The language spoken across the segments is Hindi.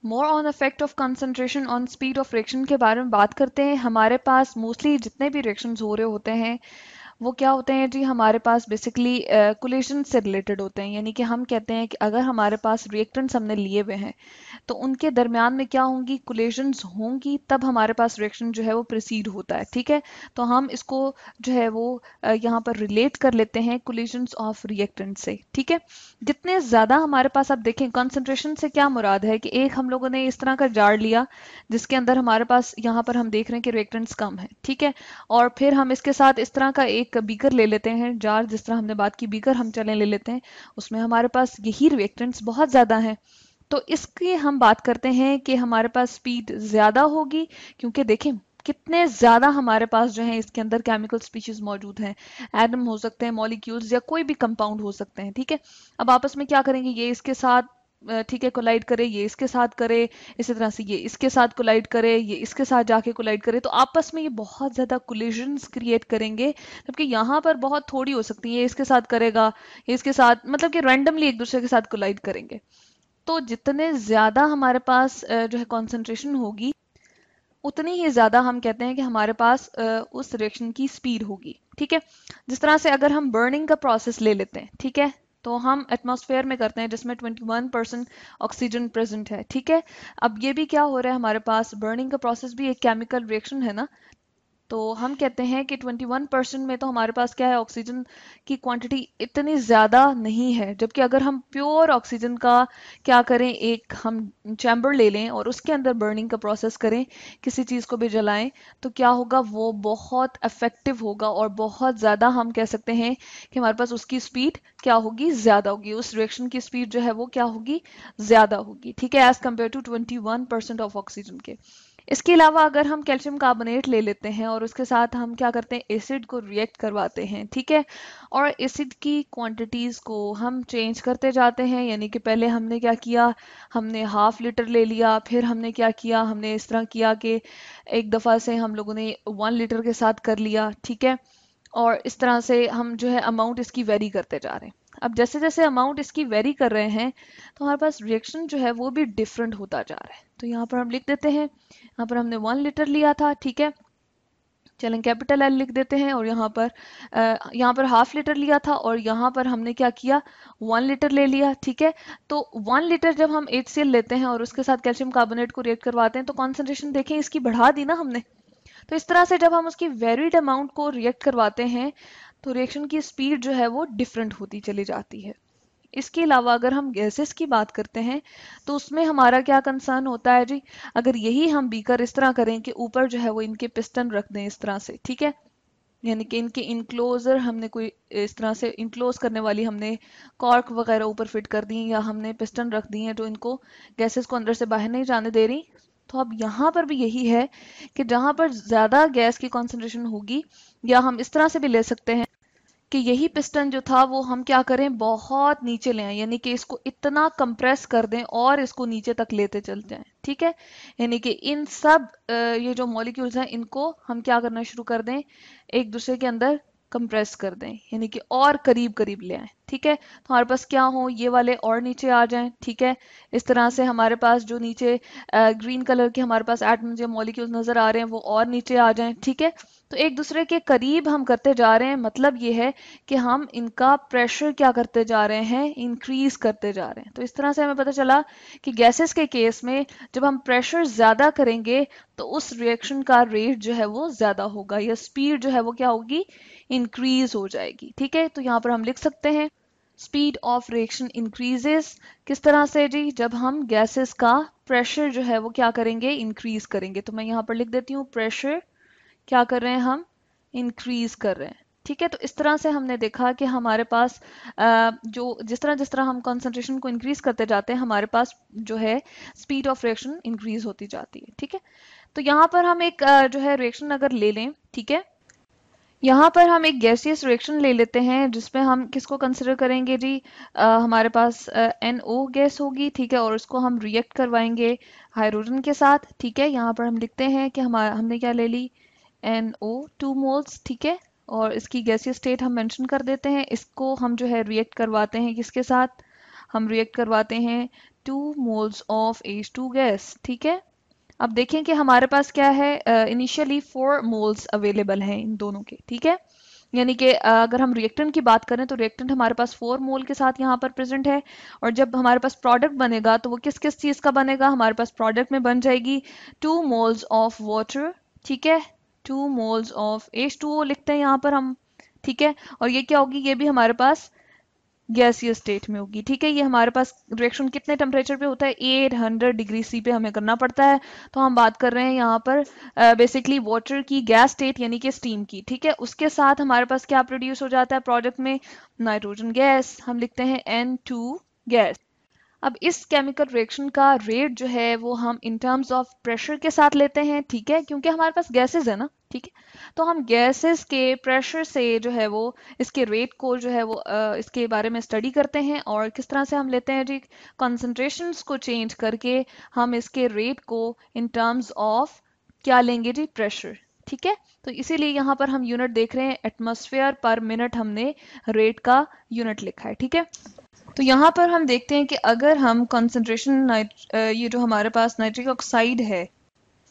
More on effect of concentration on speed of reaction के बारे में बात करते हैं। हमारे पास मोस्टली जितने भी रिएक्शंस हो रहे होते हैं वो क्या होते हैं जी, हमारे पास बेसिकली कोलिशन से रिलेटेड होते हैं। यानी कि हम कहते हैं कि अगर हमारे पास रिएक्टेंट्स हमने लिए हुए हैं तो उनके दरमियान में क्या होंगी, कोलिशंस होंगी, तब हमारे पास रिएक्शन जो है वो प्रोसीड होता है। ठीक है, तो हम इसको जो है वो यहाँ पर रिलेट कर लेते हैं कोलिशंस ऑफ रिएक्टेंट से। ठीक है, जितने ज़्यादा हमारे पास, आप देखें कंसंट्रेशन से क्या मुराद है कि एक हम लोगों ने इस तरह का जार लिया जिसके अंदर हमारे पास यहाँ पर हम देख रहे हैं कि रिएक्टेंट्स कम है। ठीक है, और फिर हम इसके साथ इस तरह का एक बीकर ले लेते हैं, जार जिस तरह हमने बात की बीकर हम चले ले लेते हैं, उसमें हमारे पास यही रिएक्टेंट्स बहुत ज़्यादा हैं। तो इसकी हम बात करते हैं कि हमारे पास स्पीड ज़्यादा होगी, क्योंकि देखें कितने ज़्यादा हमारे पास जो है इसके अंदर केमिकल स्पीशीज मौजूद हैं। एटम हो सकते हैं, मॉलिक्यूल्स या कोई भी कंपाउंड हो सकते हैं। ठीक है, अब आपस में क्या करेंगे, ये इसके साथ ठीक है कोलाइड करे, ये इसके साथ करे, इसी तरह से ये इसके साथ कोलाइड करे, ये इसके साथ जाके कोलाइड करे, तो आपस में ये बहुत ज़्यादा कोलिजन्स क्रिएट करेंगे। जबकि यहाँ पर बहुत थोड़ी हो सकती है, ये इसके साथ करेगा, ये इसके साथ, मतलब कि रैंडमली एक दूसरे के साथ कोलाइड करेंगे। तो जितने ज़्यादा हमारे पास जो है कॉन्सेंट्रेशन होगी उतनी ही ज़्यादा हम कहते हैं कि हमारे पास उस रिएक्शन की स्पीड होगी। ठीक है, जिस तरह से अगर हम बर्निंग का प्रोसेस ले लेते हैं, ठीक है, तो हम एटमॉस्फेयर में करते हैं जिसमें 21% ऑक्सीजन प्रेजेंट है। ठीक है, अब ये भी क्या हो रहा है, हमारे पास बर्निंग का प्रोसेस भी एक केमिकल रिएक्शन है ना। तो हम कहते हैं कि 21% में तो हमारे पास क्या है, ऑक्सीजन की क्वांटिटी इतनी ज़्यादा नहीं है। जबकि अगर हम प्योर ऑक्सीजन का क्या करें, एक हम चैम्बर ले लें और उसके अंदर बर्निंग का प्रोसेस करें, किसी चीज़ को भी जलाएं, तो क्या होगा, वो बहुत इफेक्टिव होगा और बहुत ज़्यादा हम कह सकते हैं कि हमारे पास उसकी स्पीड क्या होगी, ज़्यादा होगी। उस रिएक्शन की स्पीड जो है वो क्या होगी, ज़्यादा होगी। ठीक है, as compare to 21% of oxygen के। इसके अलावा अगर हम कैल्शियम कार्बोनेट ले लेते हैं और उसके साथ हम क्या करते हैं, एसिड को रिएक्ट करवाते हैं। ठीक है, और एसिड की क्वांटिटीज़ को हम चेंज करते जाते हैं। यानी कि पहले हमने क्या किया, हमने हाफ लीटर ले लिया, फिर हमने क्या किया, हमने इस तरह किया कि एक दफ़ा से हम लोगों ने 1 लीटर के साथ कर लिया। ठीक है, और इस तरह से हम जो है अमाउंट इसकी वेरी करते जा रहे हैं। अब जैसे जैसे अमाउंट इसकी वेरी कर रहे हैं तो हमारे पास रिएक्शन जो है वो भी डिफरेंट होता जा रहा है। तो यहाँ पर हम लिख देते हैं, यहाँ पर हमने 1 लीटर लिया था। ठीक है, चलें कैपिटल एल लिख देते हैं, और यहाँ पर हाफ लीटर लिया था और यहाँ पर हमने क्या किया, 1 लीटर ले लिया। ठीक है, तो 1 लीटर जब हम HCl लेते हैं और उसके साथ कैल्शियम कार्बोनेट को रिएक्ट करवाते हैं तो कॉन्सेंट्रेशन देखें इसकी बढ़ा दी ना हमने। तो इस तरह से जब हम उसकी वेरिड अमाउंट को रिएक्ट करवाते हैं तो रिएक्शन की स्पीड जो है वो डिफरेंट होती चली जाती है। इसके अलावा अगर हम गैसेस की बात करते हैं तो उसमें हमारा क्या कंसर्न होता है जी, अगर यही हम बीकर इस तरह करें कि ऊपर जो है वो इनके पिस्टन रख दें इस तरह से। ठीक है, यानी कि इनके इनक्लोजर हमने कोई इस तरह से इनक्लोज करने वाली हमने कॉर्क वगैरह ऊपर फिट कर दी, या हमने पिस्टन रख दी हैं जो इनको गैसेस को अंदर से बाहर नहीं जाने दे रही। तो अब यहाँ पर भी यही है कि जहाँ पर ज़्यादा गैस की कॉन्सेंट्रेशन होगी, या हम इस तरह से भी ले सकते हैं कि यही पिस्टन जो था वो हम क्या करें, बहुत नीचे ले आए, यानी कि इसको इतना कंप्रेस कर दें और इसको नीचे तक लेते चल जाएं। ठीक है, यानी कि इन सब ये जो मॉलिक्यूल्स हैं इनको हम क्या करना शुरू कर दें, एक दूसरे के अंदर कंप्रेस कर दें, यानी कि और करीब करीब ले आए। ठीक है, तो हमारे पास क्या हो, ये वाले और नीचे आ जाएं। ठीक है, इस तरह से हमारे पास जो नीचे ग्रीन कलर के हमारे पास एटम्स या मॉलिक्यूल्स नजर आ रहे हैं वो और नीचे आ जाएं। ठीक है, तो एक दूसरे के करीब हम करते जा रहे हैं, मतलब ये है कि हम इनका प्रेशर क्या करते जा रहे हैं, इंक्रीज करते जा रहे हैं। तो इस तरह से हमें पता चला कि गैसेस के केस में जब हम प्रेशर ज़्यादा करेंगे तो उस रिएक्शन का रेट जो है वो ज़्यादा होगा, या स्पीड जो है वो क्या होगी, इंक्रीज हो जाएगी। ठीक है, तो यहाँ पर हम लिख सकते हैं स्पीड ऑफ रिएक्शन इंक्रीजेस। किस तरह से जी, जब हम गैसेस का प्रेशर जो है वो क्या करेंगे, इंक्रीज करेंगे। तो मैं यहाँ पर लिख देती हूँ प्रेशर क्या कर रहे हैं हम, इंक्रीज कर रहे हैं। ठीक है, तो इस तरह से हमने देखा कि हमारे पास जो जिस तरह हम कंसंट्रेशन को इंक्रीज करते जाते हैं हमारे पास जो है स्पीड ऑफ रिएक्शन इंक्रीज होती जाती है। ठीक है, तो यहाँ पर हम एक जो है रिएक्शन अगर ले लें, ठीक है, यहाँ पर हम एक गैसियस रिएक्शन ले लेते हैं जिसमें हम किसको कंसिडर करेंगे जी, हमारे पास NO गैस होगी। ठीक है, और उसको हम रिएक्ट करवाएंगे हाइड्रोजन के साथ। ठीक है, यहाँ पर हम लिखते हैं कि हमने क्या ले ली, NO 2 मोल्स। ठीक है, और इसकी गैसियस स्टेट हम मेंशन कर देते हैं। इसको हम जो है रिएक्ट करवाते हैं किसके साथ, हम रिएक्ट करवाते हैं 2 moles of H2 गैस, ठीक है। अब देखें कि हमारे पास क्या है, इनिशियली 4 मोल्स अवेलेबल हैं इन दोनों के, ठीक है। यानी कि अगर हम रिएक्टेंट की बात करें तो रिएक्टेंट हमारे पास 4 मोल के साथ यहाँ पर प्रेजेंट है, और जब हमारे पास प्रोडक्ट बनेगा तो वो किस किस चीज़ का बनेगा, हमारे पास प्रोडक्ट में बन जाएगी 2 मोल्स ऑफ वाटर, ठीक है। 2 मोल्स ऑफ H2O लिखते हैं यहाँ पर हम, ठीक है। और ये क्या होगी, ये भी हमारे पास गैसियस स्टेट में होगी, ठीक है। ये हमारे पास रिएक्शन कितने टेम्परेचर पे होता है, 800 डिग्री सी पे हमें करना पड़ता है। तो हम बात कर रहे हैं यहाँ पर बेसिकली वाटर की गैस स्टेट यानी कि स्टीम की, ठीक है। उसके साथ हमारे पास क्या प्रोड्यूस हो जाता है प्रोडक्ट में, नाइट्रोजन गैस, हम लिखते हैं N2 गैस। अब इस केमिकल रिएक्शन का रेट जो है वो हम इन टर्म्स ऑफ प्रेशर के साथ लेते हैं, ठीक है, क्योंकि हमारे पास गैसेस है ना, ठीक है। तो हम गैसेस के प्रेशर से जो है वो इसके रेट को जो है वो इसके बारे में स्टडी करते हैं, और किस तरह से हम लेते हैं जी, कॉन्सेंट्रेशंस को चेंज करके हम इसके रेट को इन टर्म्स ऑफ क्या लेंगे जी, प्रेशर, ठीक है। तो इसीलिए यहाँ पर हम यूनिट देख रहे हैं, एटमॉस्फेयर पर मिनट हमने रेट का यूनिट लिखा है, ठीक है। तो यहाँ पर हम देखते हैं कि अगर हम कंसंट्रेशन ये जो हमारे पास नाइट्रिक ऑक्साइड है,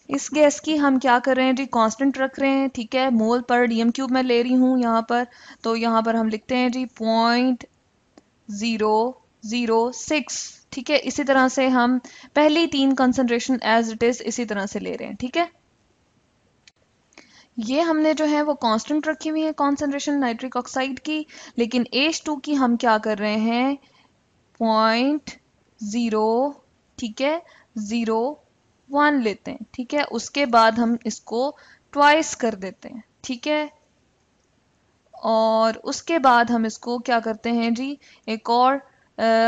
इस गैस की हम क्या कर रहे हैं जी, कांस्टेंट रख रहे हैं, ठीक है। मोल पर डीएम क्यूब में ले रही हूँ यहाँ पर, तो यहाँ पर हम लिखते हैं जी 0.006, ठीक है। इसी तरह से हम पहली 3 कंसंट्रेशन एज इट इज इसी तरह से ले रहे हैं, ठीक है। ये हमने जो है वो कांस्टेंट रखी हुई है कंसंट्रेशन नाइट्रिक ऑक्साइड की, लेकिन H2 की हम क्या कर रहे हैं, 0.0, ठीक है, 0.1 लेते हैं, ठीक है। उसके बाद हम इसको ट्वाइस कर देते हैं, ठीक है। और उसके बाद हम इसको क्या करते हैं जी, एक और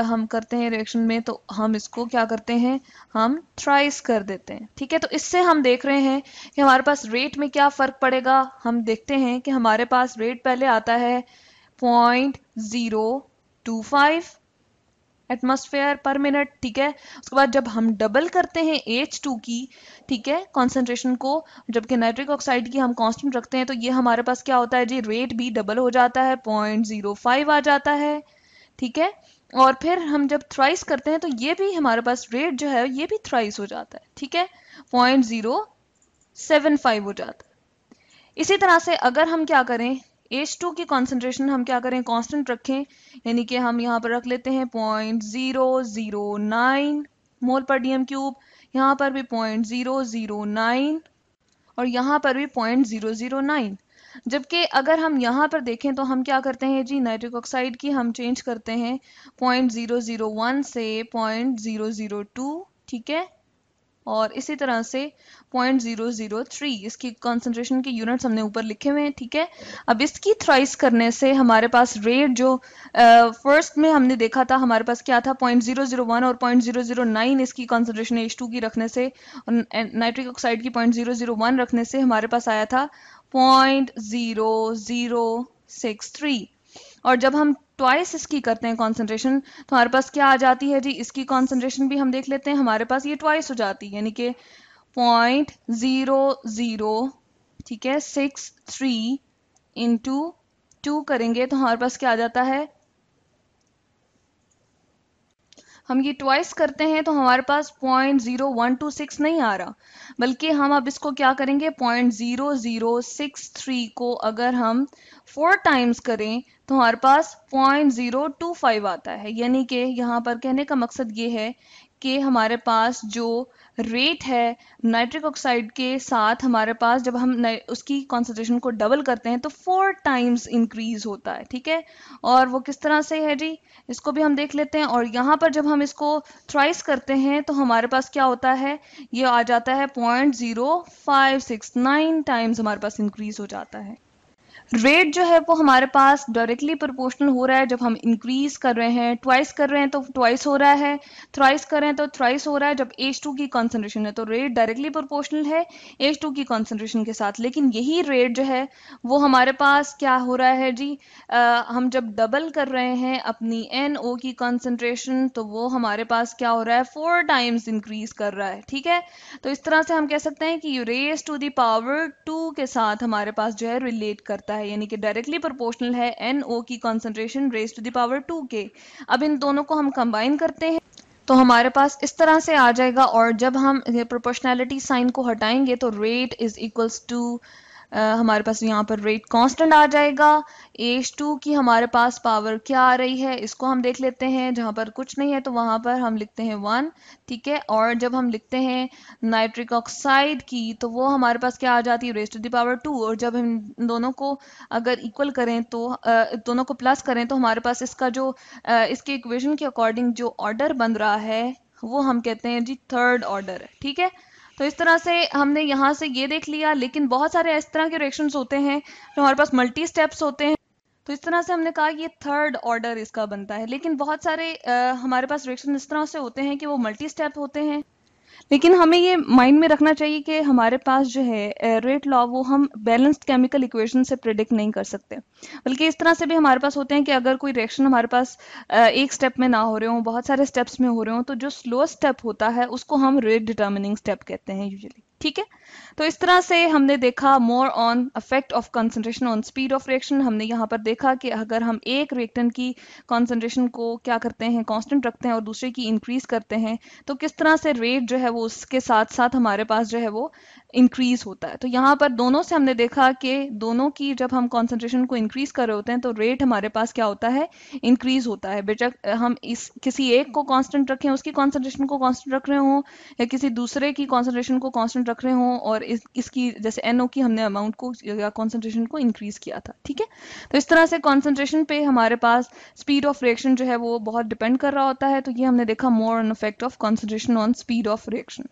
हम करते हैं रिएक्शन में, तो हम इसको क्या करते हैं, हम थ्राइस कर देते हैं, ठीक है। तो इससे हम देख रहे हैं कि हमारे पास रेट में क्या फर्क पड़ेगा। हम देखते हैं कि हमारे पास रेट पहले आता है 0.025 एटमॉस्फेयर पर मिनट, ठीक है। उसके बाद जब हम डबल करते हैं H2 की, ठीक है, कॉन्सेंट्रेशन को, जबकि नाइट्रिक ऑक्साइड की हम कांस्टेंट रखते हैं, तो ये हमारे पास क्या होता है जी, रेट भी डबल हो जाता है, 0.05 आ जाता है, ठीक है। और फिर हम जब थ्राइस करते हैं तो ये भी हमारे पास रेट जो है ये भी थ्राइस हो जाता है, ठीक है, 0.075 हो जाता है। इसी तरह से अगर हम क्या करें, H2 की कॉन्सेंट्रेशन हम क्या करें, कांस्टेंट रखें, यानी कि हम यहाँ पर रख लेते हैं 0.009 मोल पर डीएम क्यूब, यहाँ पर भी 0.009 और यहाँ पर भी 0.009। जबकि अगर हम यहाँ पर देखें तो हम क्या करते हैं जी, नाइट्रिक ऑक्साइड की हम चेंज करते हैं 0.001 से 0.002, ठीक है। और इसी तरह से 0.003 इसकी कंसंट्रेशन के यूनिट्स हमने ऊपर लिखे हुए हैं, ठीक है। अब इसकी थ्राइस करने से हमारे पास रेट जो फर्स्ट में हमने देखा था, हमारे पास क्या था 0.001 और 0.009 इसकी कंसंट्रेशन H2 की रखने से, और नाइट्रिक ऑक्साइड की 0.001 रखने से हमारे पास आया था 0.0063। और जब हम ट्वाइस इसकी करते हैं कॉन्सेंट्रेशन, तो हमारे पास क्या आ जाती है जी, इसकी कॉन्सेंट्रेशन भी हम देख लेते हैं, हमारे पास ये ट्वाइस हो जाती है, यानी कि 0.00, ठीक है, 63 इंटू 2 करेंगे तो हमारे पास क्या आ जाता है, हम ये ट्वाइस करते हैं तो हमारे पास 0.0126 नहीं आ रहा, बल्कि हम अब इसको क्या करेंगे, 0.0063 को अगर हम 4 टाइम्स करें तो हमारे पास 0.025 आता है। यानी कि यहाँ पर कहने का मकसद ये है कि हमारे पास जो रेट है नाइट्रिक ऑक्साइड के साथ, हमारे पास जब हम उसकी कॉन्सेंट्रेशन को डबल करते हैं तो 4 टाइम्स इंक्रीज होता है, ठीक है। और वो किस तरह से है जी, इसको भी हम देख लेते हैं। और यहाँ पर जब हम इसको थ्राइस करते हैं तो हमारे पास क्या होता है, ये आ जाता है 0.0569 टाइम्स हमारे पास इंक्रीज हो जाता है। रेट जो है वो हमारे पास डायरेक्टली प्रोपोर्शनल हो रहा है, जब हम इंक्रीज कर रहे हैं, ट्वाइस कर रहे हैं तो ट्वाइस हो रहा है, थ्राइस कर रहे हैं तो थ्राइस हो रहा है। जब H2 की कॉन्सेंट्रेशन है तो रेट डायरेक्टली प्रोपोर्शनल है H2 की कॉन्सेंट्रेशन के साथ। लेकिन यही रेट जो है वो हमारे पास क्या हो रहा है जी, हम जब डबल कर रहे हैं अपनी NO की कॉन्सेंट्रेशन तो वो हमारे पास क्या हो रहा है, 4 टाइम्स इंक्रीज कर रहा है, ठीक है। तो इस तरह से हम कह सकते हैं कि रेज टू द पावर 2 के साथ हमारे पास जो है रिलेट करता है, यानी कि डायरेक्टली प्रोपोर्शनल है NO की concentration raise to the power 2 के। अब इन दोनों को हम कंबाइन करते हैं तो हमारे पास इस तरह से आ जाएगा। और जब हम प्रोपोर्शनैलिटी साइन को हटाएंगे तो रेट इज इक्वल्स टू हमारे पास यहाँ पर रेट कांस्टेंट आ जाएगा। H2 की हमारे पास पावर क्या आ रही है इसको हम देख लेते हैं। जहाँ पर कुछ नहीं है तो वहां पर हम लिखते हैं 1, ठीक है। और जब हम लिखते हैं नाइट्रिक ऑक्साइड की तो वो हमारे पास क्या आ जाती है, रेज टू द पावर 2। और जब हम दोनों को अगर इक्वल करें तो दोनों को प्लस करें तो हमारे पास इसका जो इसके इक्वेशन के अकॉर्डिंग जो ऑर्डर बन रहा है वो हम कहते हैं जी थर्ड ऑर्डर है, ठीक है। तो इस तरह से हमने यहाँ से ये देख लिया। लेकिन बहुत सारे इस तरह के रिएक्शंस होते हैं जो हमारे पास मल्टी स्टेप्स होते हैं। तो इस तरह से हमने कहा कि ये थर्ड ऑर्डर इसका बनता है। लेकिन बहुत सारे हमारे पास रिएक्शन इस तरह से होते हैं कि वो मल्टी स्टेप होते हैं। लेकिन हमें ये माइंड में रखना चाहिए कि हमारे पास जो है रेट लॉ वो हम बैलेंस्ड केमिकल इक्वेशन से प्रिडिक्ट नहीं कर सकते, बल्कि इस तरह से भी हमारे पास होते हैं कि अगर कोई रिएक्शन हमारे पास एक स्टेप में ना हो रहे हो, बहुत सारे स्टेप्स में हो रहे हो, तो जो स्लोएस्ट स्टेप होता है उसको हम रेट डिटर्मिनिंग स्टेप कहते हैं यूजुअली, ठीक है। तो इस तरह से हमने देखा more on effect of concentration on speed of reaction. हमने यहाँ पर देखा कि अगर हम एक रिएक्टेंट की कंसंट्रेशन को क्या करते हैं, कांस्टेंट रखते हैं और दूसरे की इंक्रीज करते हैं, तो किस तरह से रेट जो है वो उसके साथ साथ हमारे पास जो है वो इंक्रीज होता है। तो यहाँ पर दोनों से हमने देखा कि दोनों की जब हम कॉन्सेंट्रेशन को इंक्रीज कर रहे होते हैं तो रेट हमारे पास क्या होता है, इंक्रीज होता है। बेशक हम इस किसी एक को कांस्टेंट रखें, उसकी कॉन्सेंट्रेशन को कांस्टेंट रख रहे हों, या किसी दूसरे की कॉन्सेंट्रेशन को कांस्टेंट रख रहे हों और इसकी जैसे NO की हमने अमाउंट को या कॉन्सेंट्रेशन को इंक्रीज किया था, ठीक है। तो इस तरह से कॉन्सेंट्रेशन पे हमारे पास स्पीड ऑफ रिएक्शन जो है वो बहुत डिपेंड कर रहा होता है। तो ये हमने देखा more on effect of concentration on speed of reaction.